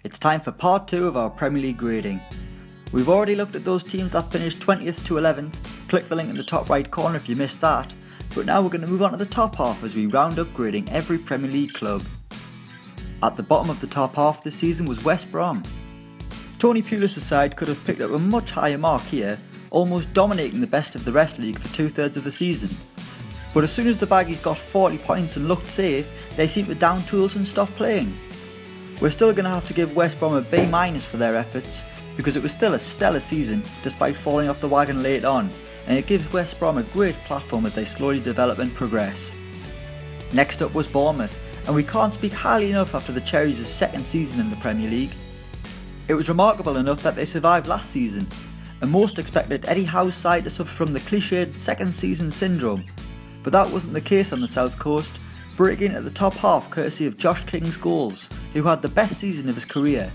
It's time for part 2 of our Premier League grading. We've already looked at those teams that finished 20th to 11th, click the link in the top right corner if you missed that, but now we're going to move on to the top half as we round up grading every Premier League club. At the bottom of the top half this season was West Brom. Tony Pulis' side could have picked up a much higher mark here, almost dominating the best of the rest league for 2/3 of the season. But as soon as the Baggies got 40 points and looked safe, they seemed to down tools and stop playing. We're still going to have to give West Brom a B- for their efforts, because it was still a stellar season despite falling off the wagon late on, and it gives West Brom a great platform as they slowly develop and progress. Next up was Bournemouth, and we can't speak highly enough after the Cherries' second season in the Premier League. It was remarkable enough that they survived last season, and most expected Eddie Howe's side to suffer from the cliched second season syndrome, but that wasn't the case on the South Coast, breaking at the top half courtesy of Josh King's goals, who had the best season of his career.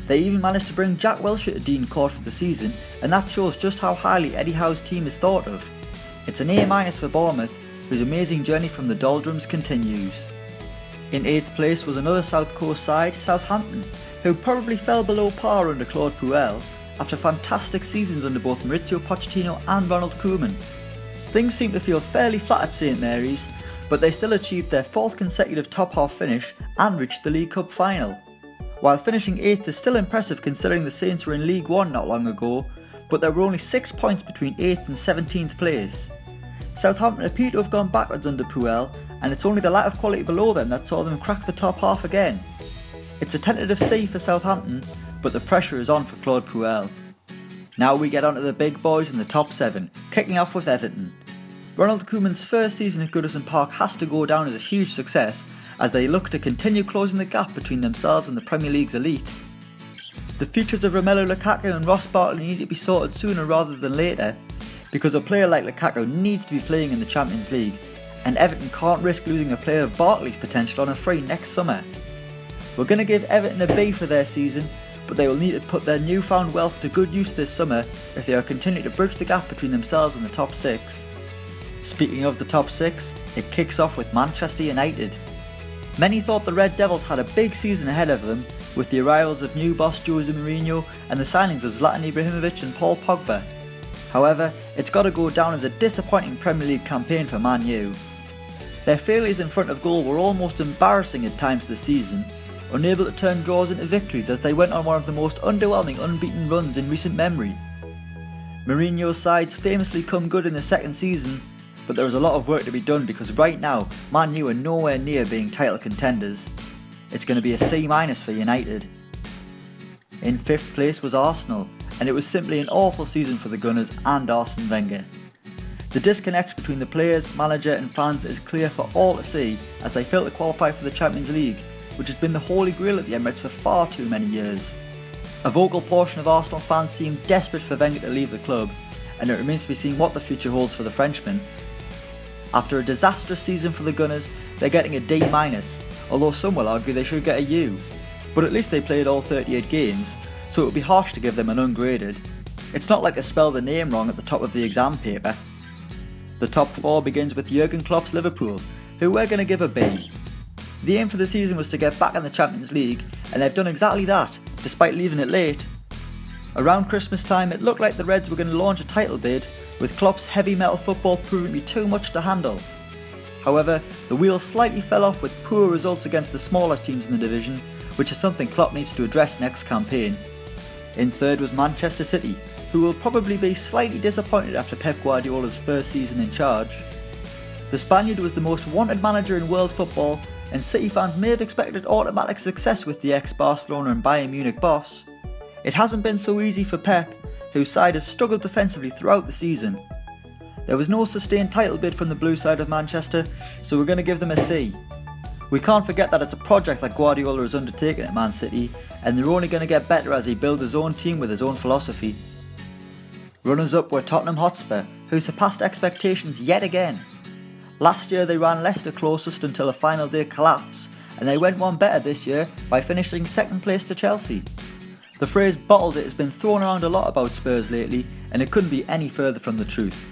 They even managed to bring Jack Wilshere to Dean Court for the season, and that shows just how highly Eddie Howe's team is thought of. It's an A- for Bournemouth, whose amazing journey from the doldrums continues. In 8th place was another South Coast side, Southampton, who probably fell below par under Claude Puel after fantastic seasons under both Mauricio Pochettino and Ronald Koeman. Things seem to feel fairly flat at St Mary's, but they still achieved their 4th consecutive top half finish and reached the League Cup final. While finishing 8th is still impressive considering the Saints were in League 1 not long ago, but there were only 6 points between 8th and 17th place. Southampton appear to have gone backwards under Puel, and it's only the lack of quality below them that saw them crack the top half again. It's a tentative C for Southampton, but the pressure is on for Claude Puel. Now we get on to the big boys in the top 7, kicking off with Everton. Ronald Koeman's first season at Goodison Park has to go down as a huge success as they look to continue closing the gap between themselves and the Premier League's elite. The futures of Romelu Lukaku and Ross Barkley need to be sorted sooner rather than later, because a player like Lukaku needs to be playing in the Champions League, and Everton can't risk losing a player of Barkley's potential on a free next summer. We're going to give Everton a B for their season, but they will need to put their newfound wealth to good use this summer if they are continuing to bridge the gap between themselves and the top 6. Speaking of the top 6, it kicks off with Manchester United. Many thought the Red Devils had a big season ahead of them, with the arrivals of new boss Jose Mourinho and the signings of Zlatan Ibrahimovic and Paul Pogba. However, it's got to go down as a disappointing Premier League campaign for Man U. Their failures in front of goal were almost embarrassing at times this season, unable to turn draws into victories as they went on one of the most underwhelming unbeaten runs in recent memory. Mourinho's sides famously come good in the second season, but there is a lot of work to be done because right now Man U are nowhere near being title contenders. It's going to be a C- for United. In 5th place was Arsenal, and it was simply an awful season for the Gunners and Arsene Wenger. The disconnect between the players, manager and fans is clear for all to see as they fail to qualify for the Champions League, which has been the holy grail at the Emirates for far too many years. A vocal portion of Arsenal fans seem desperate for Wenger to leave the club, and it remains to be seen what the future holds for the Frenchman. After a disastrous season for the Gunners, they're getting a D-, although some will argue they should get a U. But at least they played all 38 games, so it would be harsh to give them an ungraded. It's not like they spelled the name wrong at the top of the exam paper. The top 4 begins with Jurgen Klopp's Liverpool, who we're going to give a B. The aim for the season was to get back in the Champions League, and they've done exactly that, despite leaving it late. Around Christmas time, it looked like the Reds were going to launch a title bid, with Klopp's heavy metal football proving to be too much to handle. However, the wheels slightly fell off with poor results against the smaller teams in the division, which is something Klopp needs to address next campaign. In 3rd was Manchester City, who will probably be slightly disappointed after Pep Guardiola's first season in charge. The Spaniard was the most wanted manager in world football, and City fans may have expected automatic success with the ex-Barcelona and Bayern Munich boss. It hasn't been so easy for Pep, whose side has struggled defensively throughout the season. There was no sustained title bid from the blue side of Manchester, so we're going to give them a C. We can't forget that it's a project that Guardiola has undertaken at Man City, and they're only going to get better as he builds his own team with his own philosophy. Runners up were Tottenham Hotspur, who surpassed expectations yet again. Last year they ran Leicester closest until a final day collapse, and they went one better this year by finishing 2nd place to Chelsea. The phrase "bottled it" has been thrown around a lot about Spurs lately, and it couldn't be any further from the truth.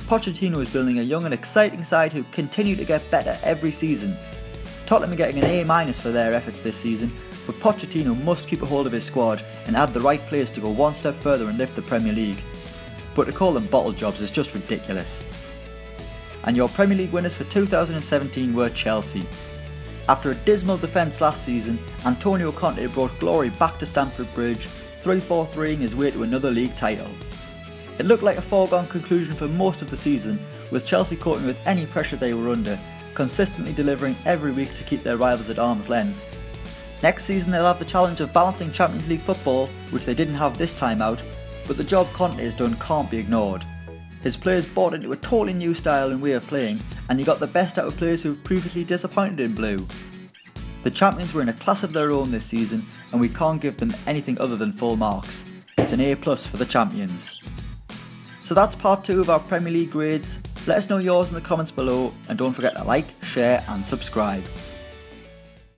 Pochettino is building a young and exciting side who continue to get better every season. Tottenham are getting an A- for their efforts this season, but Pochettino must keep a hold of his squad and add the right players to go one step further and lift the Premier League. But to call them bottle jobs is just ridiculous. And your Premier League winners for 2017 were Chelsea. After a dismal defence last season, Antonio Conte brought glory back to Stamford Bridge, 3-4-3ing his way to another league title. It looked like a foregone conclusion for most of the season, with Chelsea coping with any pressure they were under, consistently delivering every week to keep their rivals at arm's length. Next season they'll have the challenge of balancing Champions League football, which they didn't have this time out, but the job Conte has done can't be ignored. His players bought into a totally new style and way of playing, and he got the best out of players who have previously disappointed in blue. The champions were in a class of their own this season, and we can't give them anything other than full marks. It's an A+ for the champions. So that's part 2 of our Premier League grades. Let us know yours in the comments below, and don't forget to like, share and subscribe.